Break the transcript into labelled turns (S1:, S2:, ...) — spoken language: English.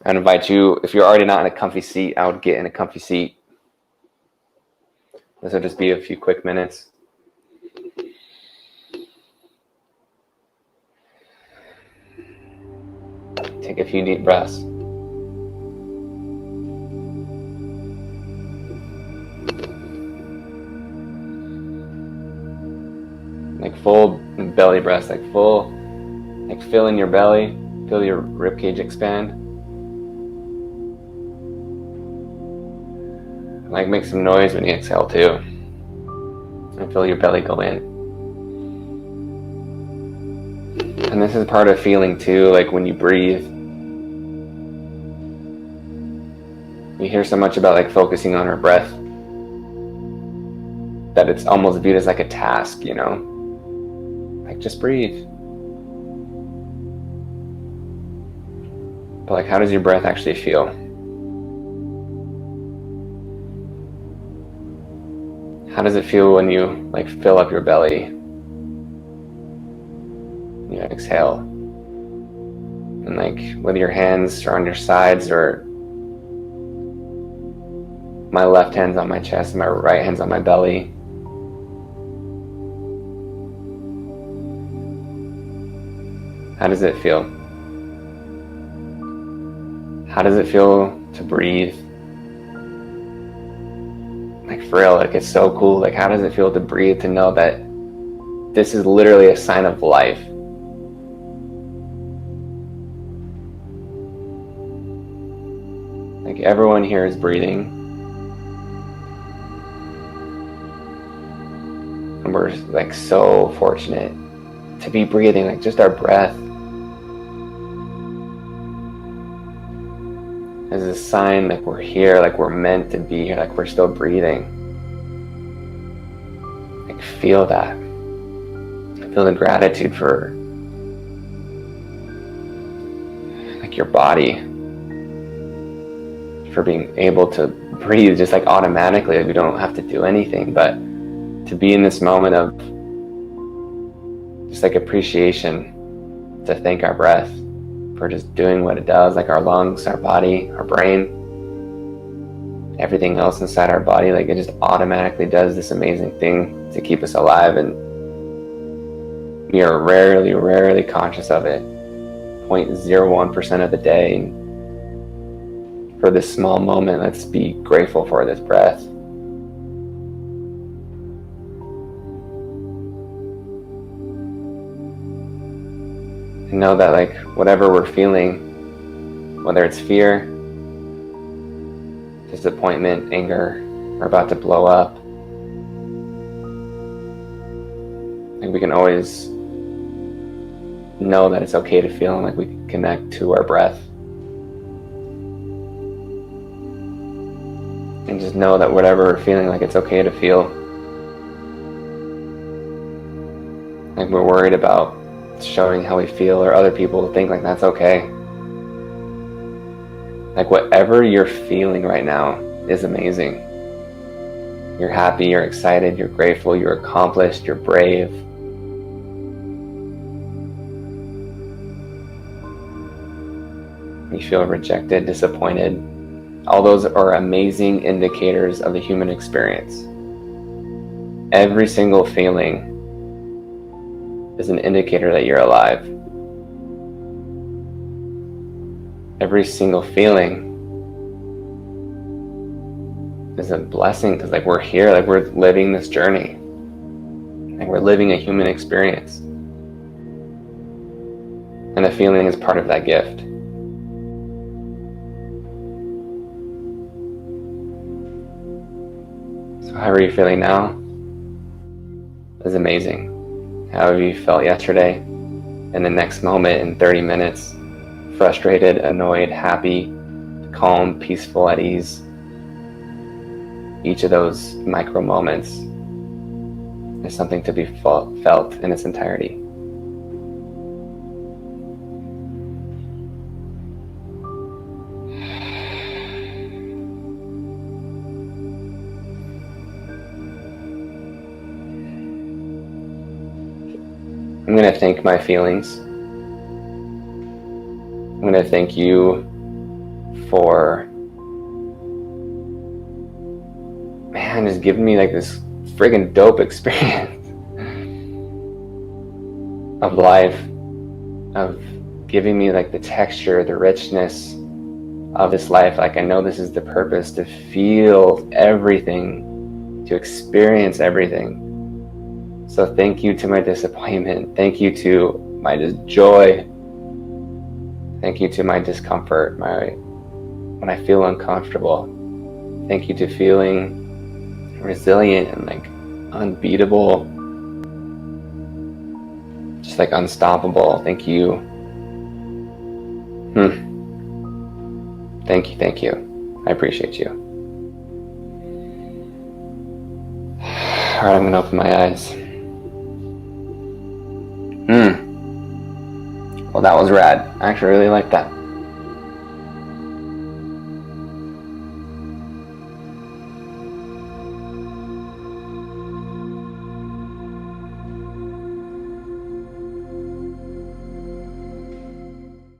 S1: I'd invite you, if you're already not in a comfy seat, I would get in a comfy seat. This will just be a few quick minutes. Take a few deep breaths. Like full belly breaths, like fill in your belly, feel your ribcage expand. Like make some noise when you exhale too. And feel your belly go in. And this is part of feeling too, like when you breathe. We hear so much about like focusing on our breath that it's almost viewed as like a task, you know? Like just breathe. But like how does your breath actually feel? How does it feel when you like fill up your belly? You exhale. And like whether your hands are on your sides or my left hand's on my chest and my right hand's on my belly. How does it feel? How does it feel to breathe? Like for real, like it's so cool. Like how does it feel to breathe, to know that this is literally a sign of life? Like everyone here is breathing. And we're like so fortunate to be breathing, like just our breath is a sign like we're here, like we're meant to be here, like we're still breathing. Like feel that. Feel the gratitude for like your body, for being able to breathe just like automatically. Like we don't have to do anything, but to be in this moment of just like appreciation, to thank our breath for just doing what it does, like our lungs, our body, our brain, everything else inside our body, like it just automatically does this amazing thing to keep us alive. And we are rarely conscious of it. 0.01% of the day. And for this small moment, let's be grateful for this breath. And know that like whatever we're feeling, whether it's fear, disappointment, anger, we're about to blow up, like we can always know that it's okay to feel, and like we can connect to our breath. And just know that whatever we're feeling, like it's okay to feel. Like we're worried about showing how we feel or other people think, like that's okay. Like whatever you're feeling right now is amazing. You're happy, you're excited, you're grateful, you're accomplished, you're brave. You feel rejected, disappointed. All those are amazing indicators of the human experience. Every single feeling is an indicator that you're alive. Every single feeling is a blessing, because like we're here, like we're living this journey, like we're living a human experience, and the feeling is part of that gift. So however you're feeling now is amazing. However you felt yesterday, in the next moment, in 30 minutes, frustrated, annoyed, happy, calm, peaceful, at ease. Each of those micro moments is something to be felt in its entirety. I'm going to thank my feelings. I'm going to thank you for, man, just giving me like this friggin' dope experience of life, of giving me like the texture, the richness of this life. Like, I know this is the purpose, to feel everything, to experience everything. So thank you to my disappointment. Thank you to my joy. Thank you to my discomfort, when I feel uncomfortable. Thank you to feeling resilient and like unbeatable, just like unstoppable. Thank you. Thank you. I appreciate you. Alright, I'm gonna open my eyes. Well, that was rad. I actually really like that.